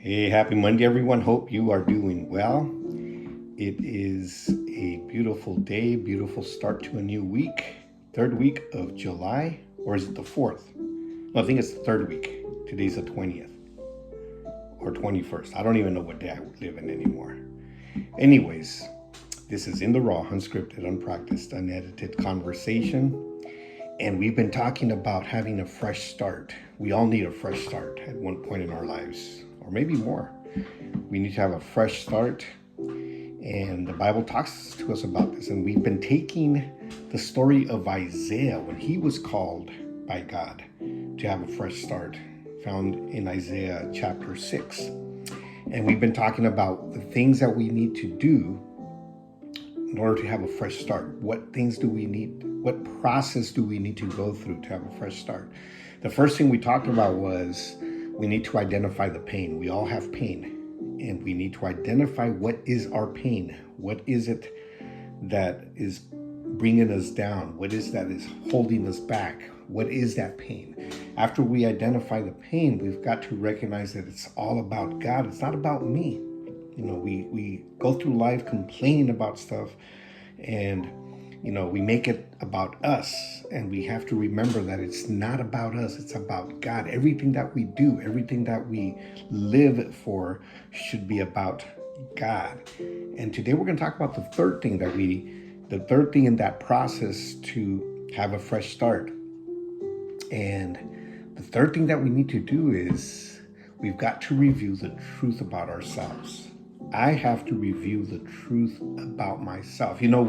Hey, happy Monday, everyone. Hope you are doing well. It is a beautiful day, beautiful start to a new week. Third week of July, or is it the fourth? No, I think it's the third week. Today's the 20th or 21st. I don't even know what day I live in anymore. Anyways, this is In the Raw, unscripted, unpracticed, unedited conversation. And we've been talking about having a fresh start. We all need a fresh start at one point in our lives, or maybe more. We need to have a fresh start. And the Bible talks to us about this. And we've been taking the story of Isaiah when he was called by God to have a fresh start, found in Isaiah chapter 6. And we've been talking about the things that we need to do in order to have a fresh start. What things do we need? What process do we need to go through to have a fresh start? The first thing we talked about was we need to identify the pain. We all have pain. And we need to identify what is our pain. What is it that is bringing us down? What is that is holding us back? What is that pain? After we identify the pain, we've got to recognize that it's all about God. It's not about me. You know, we go through life complaining about stuff, and we make it about us, and we have to remember that it's not about us, it's about God. Everything that we do, everything that we live for should be about God. And today we're going to talk about the third thing in that process to have a fresh start. And the third thing that we need to do is we've got to review the truth about ourselves. I have to review the truth about myself. We go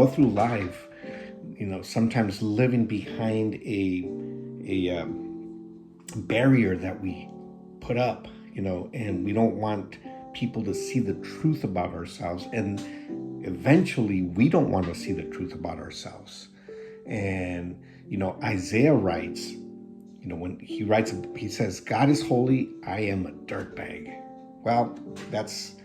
through life, sometimes living behind a barrier that we put up, and we don't want people to see the truth about ourselves. And eventually we don't want to see the truth about ourselves. And, Isaiah writes, when he writes, he says, God is holy, I am a dirtbag. Well, that's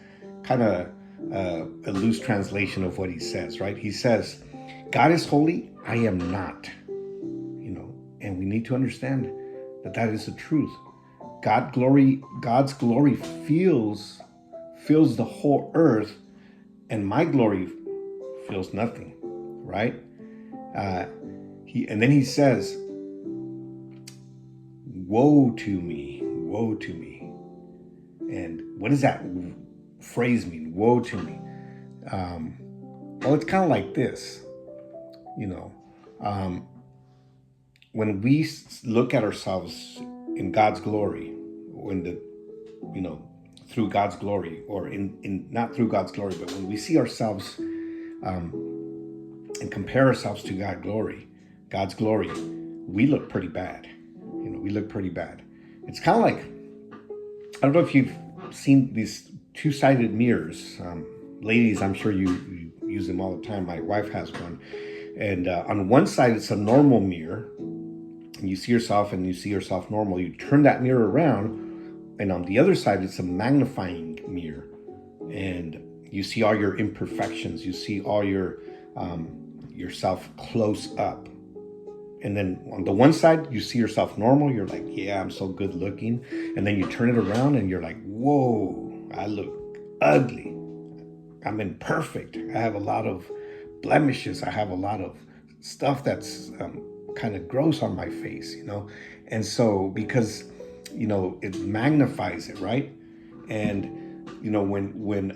kind of a loose translation of what he says, right? He says, God is holy, I am not. And we need to understand that is the truth. God's glory fills the whole earth, and my glory fills nothing, right? And then he says, woe to me, woe to me. And what does that phrase mean? Woe to me. Well, it's kind of like this, when we look at ourselves in God's glory, through God's glory, or in not through God's glory, but when we see ourselves and compare ourselves to God's glory, we look pretty bad. We look pretty bad. It's kind of like, I don't know if you've seen these two-sided mirrors. Ladies, I'm sure you use them all the time. My wife has one. And on one side, it's a normal mirror. And you see yourself normal. You turn that mirror around, and on the other side, it's a magnifying mirror. And you see all your imperfections. You see all your yourself close up. And then on the one side, you see yourself normal. You're like, yeah, I'm so good looking. And then you turn it around and you're like, whoa, I look ugly. I'm imperfect. I have a lot of blemishes. I have a lot of stuff that's kind of gross on my face, And so because, it magnifies it, right? And, when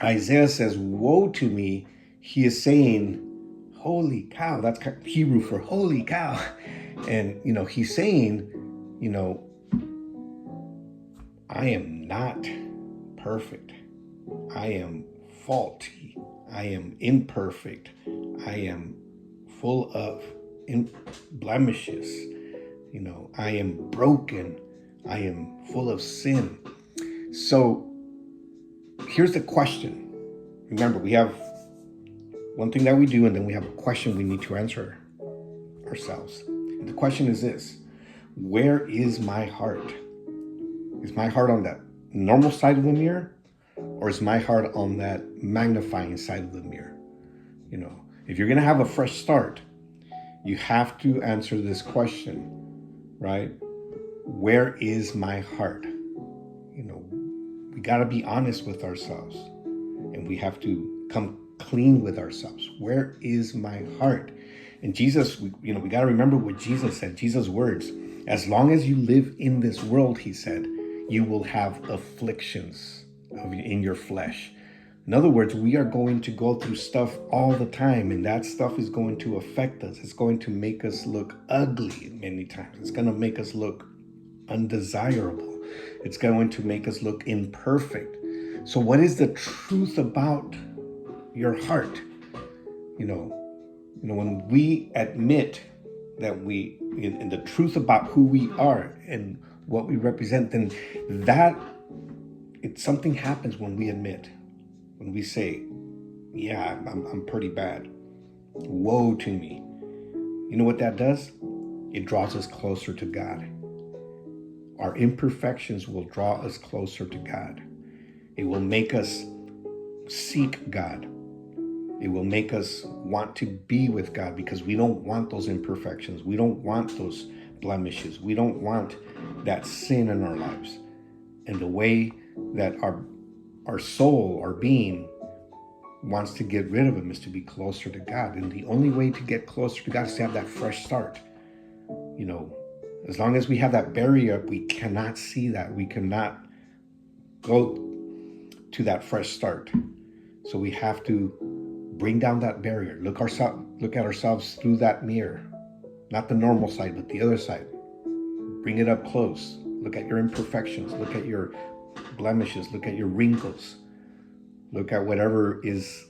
Isaiah says, woe to me, he is saying, holy cow. That's Hebrew for holy cow. And, he's saying, I am not perfect. I am faulty. I am imperfect. I am full of blemishes. I am broken. I am full of sin. So here's the question. Remember, we have one thing that we do, and then we have a question we need to answer ourselves. And the question is this: where is my heart? Is my heart on that normal side of the mirror, or is my heart on that magnifying side of the mirror? If you're going to have a fresh start, you have to answer this question, right? where is my heart? You know, we got to be honest with ourselves, and we have to come clean with ourselves. Where is my heart? And Jesus, we got to remember what Jesus said, Jesus' words. As long as you live in this world, he said, you will have afflictions in your flesh. In other words, we are going to go through stuff all the time, and that stuff is going to affect us. It's going to make us look ugly many times. It's going to make us look undesirable. It's going to make us look imperfect. So what is the truth about your heart? When we admit that and the truth about who we are and what we represent, then something happens when we admit, when we say, yeah, I'm pretty bad. Woe to me. You know what that does? It draws us closer to God. Our imperfections will draw us closer to God. It will make us seek God. It will make us want to be with God, because we don't want those imperfections. We don't want those blemishes. We don't want that sin in our lives. And the way that our soul, our being, wants to get rid of them is to be closer to God. And the only way to get closer to God is to have that fresh start. As long as we have that barrier up, we cannot see that. We cannot go to that fresh start. So we have to bring down that barrier. Look at ourselves through that mirror. Not the normal side, but the other side. Bring it up close. Look at your imperfections. Look at your blemishes. Look at your wrinkles. Look at whatever is,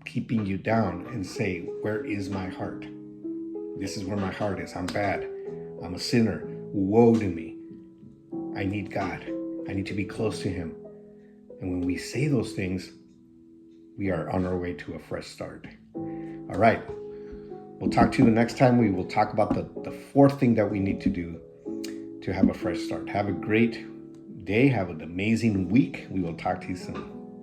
keeping you down, and say, where is my heart? This is where my heart is. I'm bad. I'm a sinner. Woe to me. I need God. I need to be close to him. And when we say those things, we are on our way to a fresh start. All right. We'll talk to you the next time. We will talk about the fourth thing that we need to do to have a fresh start. Have a great day. Have an amazing week. We will talk to you soon.